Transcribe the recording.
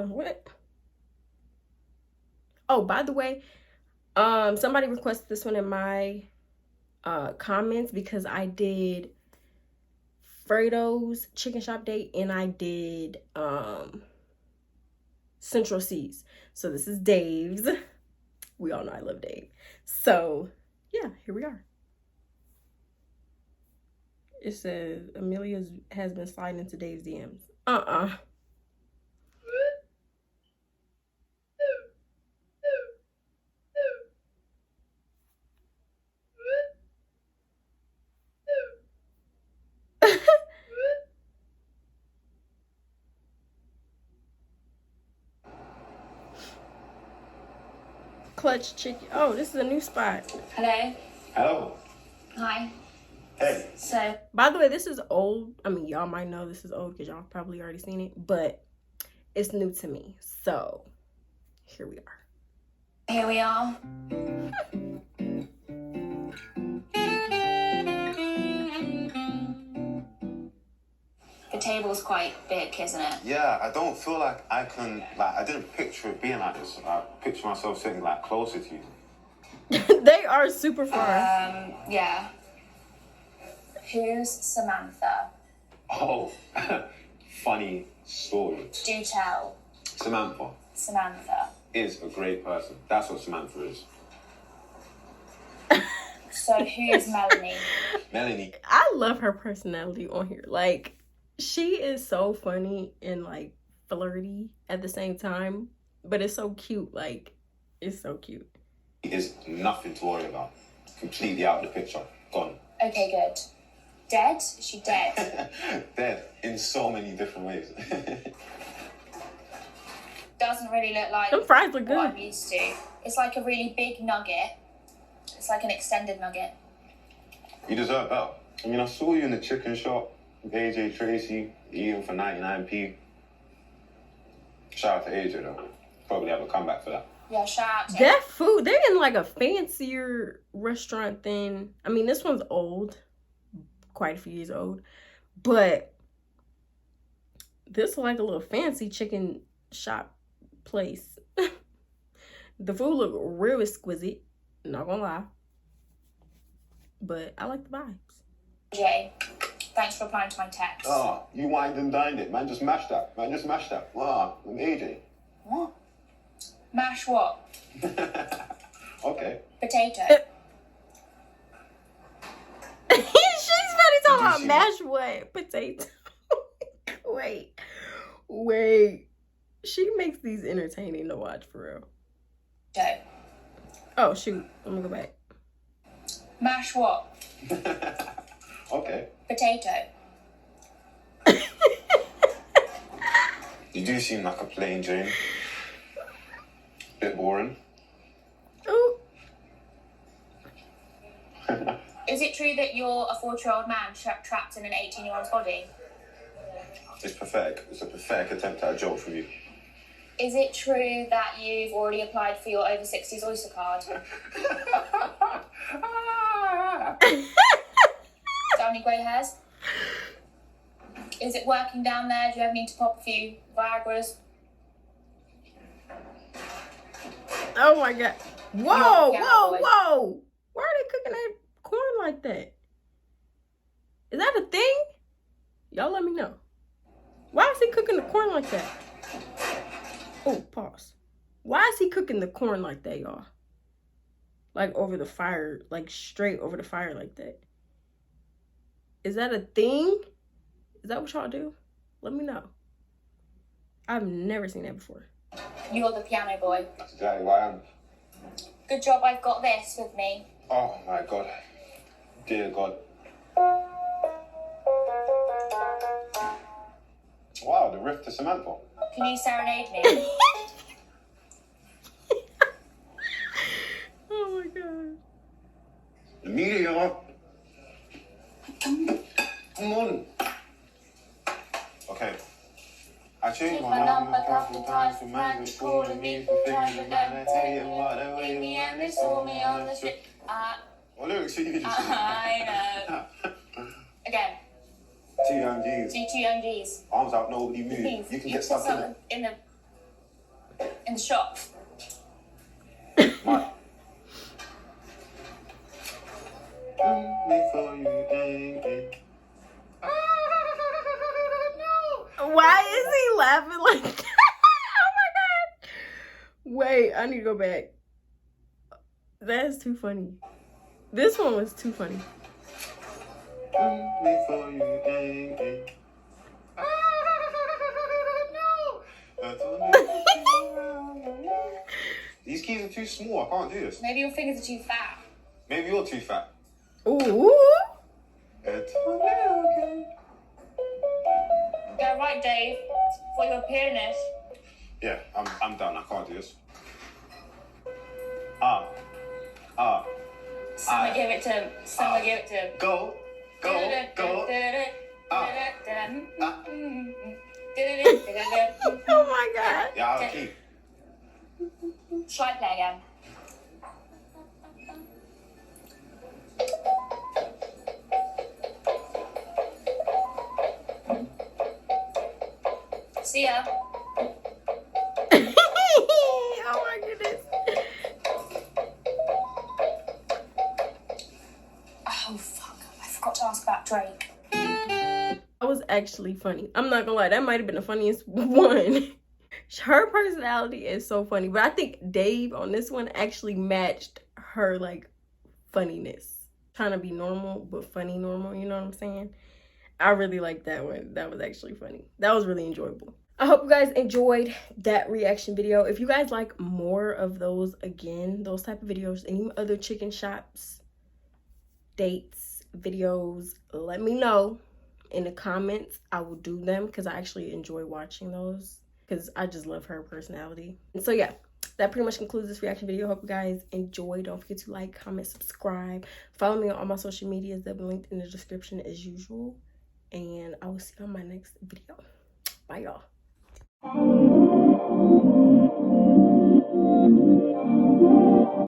on, what? Oh, by the way, somebody requested this one in my comments because I did Fredo's chicken shop date and I did Central C's. So this is Dave's. We all know I love Dave. So yeah, here we are. It says Amelia has been sliding into Dave's DMs. Clutch Chicken. Oh, this is a new spot. Hello. Hello. Hi. Hey. So, by the way, this is old. I mean, y'all might know this is old because y'all probably already seen it, but it's new to me. So, here we are. Here we are. The table's quite big, isn't it? Yeah, I don't feel like I can, like, I didn't picture it being like this. I picture myself sitting, like, closer to you. They are super far. Yeah. Who's Samantha? Oh, funny story. Do tell. Samantha is a great person. That's what Samantha is. So who's Melanie? Melanie. I love her personality on here. Like, she is so funny and, like, flirty at the same time. But it's so cute. Like, it's so cute. Is nothing to worry about. Completely out of the picture. Gone. Okay, good. Dead? Is she dead? Dead in so many different ways. Doesn't really look like them fries look good. What I'm used to. It's like a really big nugget. It's like an extended nugget. You deserve better. I mean, I saw you in the chicken shop with AJ Tracy, eating for 99p. Shout out to AJ though. Probably have a comeback for that. Yeah, shout out to that food. They're in like a fancier restaurant than. I mean, this one's old, quite a few years old, but this is like a little fancy chicken shop place. The food look real exquisite. Not gonna lie, but I like the vibes. Jay, thanks for replying to my text. Oh, you wined and dined it. Man, just mashed that. Wow, I'm AJ. What? Mash what? Okay. Potato. She's funny talking about mashed what? Potato. Wait. She makes these entertaining to watch for real. Okay. Oh shoot, let me go back. Mash what? Okay. Potato. You do seem like a plain Jane. Bit boring. Ooh. Is it true that you're a 40-year-old man trapped in an 18-year-old's body? It's pathetic. It's a pathetic attempt at a joke from you. Is it true that you've already applied for your over 60s Oyster card? Got any grey hairs? Is it working down there? Do you ever need to pop a few Viagras? Oh my god. Whoa. Why are they cooking that corn like that? Is that a thing? Y'all let me know. Why is he cooking the corn like that? Oh, pause. Why is he cooking the corn like that, y'all? Like over the fire, like straight over the fire like that. Is that a thing? Is that what y'all do? Let me know. I've never seen that before. You're the piano boy. That's exactly why I am. Good job I've got this with me. Oh my God. Dear God. Wow, the riff to Samantha. Can you serenade me? Oh my god. Amelia. Come on. Okay. I changed my number a couple times for man was calling me for things that never tell you what I way me and they saw me on the street. What lyrics are you using? I know. Again. Two young G's. Do 2 young G's. Arms out, nobody move. You can get stuck in it. In the in the shop. What? Before you ain't. Why is he laughing like that? Oh my god. Wait, I need to go back. That is too funny. This one was too funny. Before you ain't. These keys are too small. I can't do this. Maybe your fingers are too fat. Maybe you're too fat. Ooh. Go right, Dave. For your pianist. Yeah, I'm done. I can't do this. Someone give it to him. Someone give it to him. Go. Oh my god. Yeah, I'll keep. Try play again. See ya. Oh my goodness. Oh fuck! I forgot to ask about Drake. That was actually funny. I'm not gonna lie, that might have been the funniest one. Her personality is so funny, but I think Dave on this one actually matched her like funniness. Trying to be normal, but funny normal, you know what I'm saying? I really liked that one. That was actually funny. That was really enjoyable. I hope you guys enjoyed that reaction video. If you guys like more of those, again, those type of videos, any other chicken shops, dates, videos, let me know in the comments. I will do them because I actually enjoy watching those because I just love her personality. And so yeah, that pretty much concludes this reaction video. Hope you guys enjoy. Don't forget to like, comment, subscribe. Follow me on all my social medias. They'll be linked in the description as usual. And I will see you on my next video. Bye, y'all.